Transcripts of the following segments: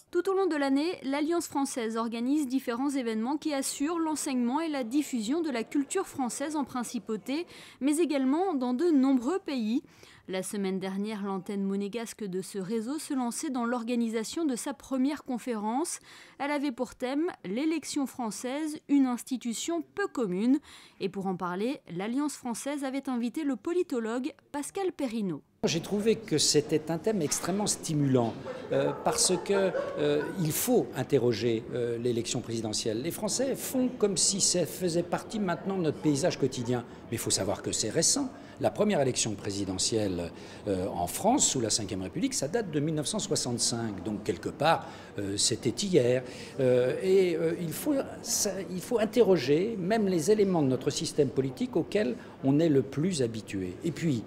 Tout au long de l'année, l'Alliance française organise différents événements qui assurent l'enseignement et la diffusion de la culture française en principauté, mais également dans de nombreux pays. La semaine dernière, l'antenne monégasque de ce réseau se lançait dans l'organisation de sa première conférence. Elle avait pour thème « L'élection française, une institution peu commune ». Et pour en parler, l'Alliance française avait invité le politologue Pascal Perrineau. J'ai trouvé que c'était un thème extrêmement stimulant parce qu'il faut interroger l'élection présidentielle. Les Français font comme si ça faisait partie maintenant de notre paysage quotidien. Mais il faut savoir que c'est récent. La première élection présidentielle en France, sous la Ve République, ça date de 1965. Donc quelque part, c'était hier. Il faut interroger même les éléments de notre système politique auxquels on est le plus habitué. Et puis,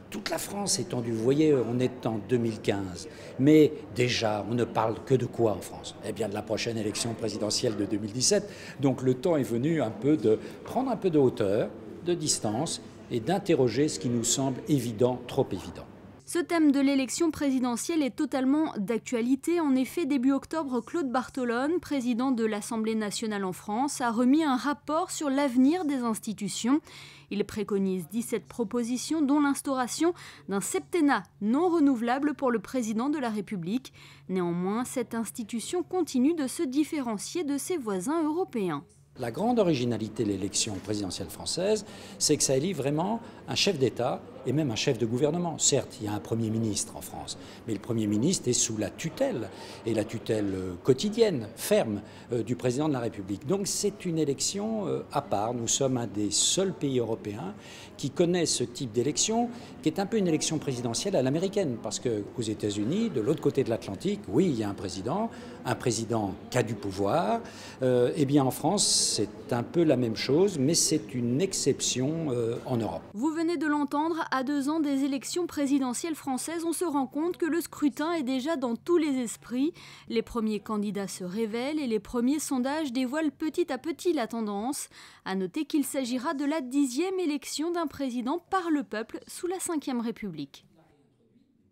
toute la France est étendue, vous voyez, on est en 2015, mais déjà, on ne parle que de quoi en France? Eh bien, de la prochaine élection présidentielle de 2017. Donc le temps est venu un peu de prendre un peu de hauteur, de distance et d'interroger ce qui nous semble évident, trop évident. Ce thème de l'élection présidentielle est totalement d'actualité. En effet, début octobre, Claude Bartolone, président de l'Assemblée nationale en France, a remis un rapport sur l'avenir des institutions. Il préconise 17 propositions, dont l'instauration d'un septennat non renouvelable pour le président de la République. Néanmoins, cette institution continue de se différencier de ses voisins européens. La grande originalité de l'élection présidentielle française, c'est que ça élit vraiment un chef d'État et même un chef de gouvernement. Certes, il y a un Premier ministre en France, mais le Premier ministre est sous la tutelle, et la tutelle quotidienne, ferme, du président de la République. Donc c'est une élection à part. Nous sommes un des seuls pays européens qui connaît ce type d'élection, qui est un peu une élection présidentielle à l'américaine, parce qu'aux États-Unis, de l'autre côté de l'Atlantique, oui, il y a un président qui a du pouvoir. Eh bien en France, c'est un peu la même chose, mais c'est une exception en Europe. Vous venez de l'entendre, à 2 ans des élections présidentielles françaises, on se rend compte que le scrutin est déjà dans tous les esprits. Les premiers candidats se révèlent et les premiers sondages dévoilent petit à petit la tendance. À noter qu'il s'agira de la 10e élection d'un président par le peuple sous la Ve République.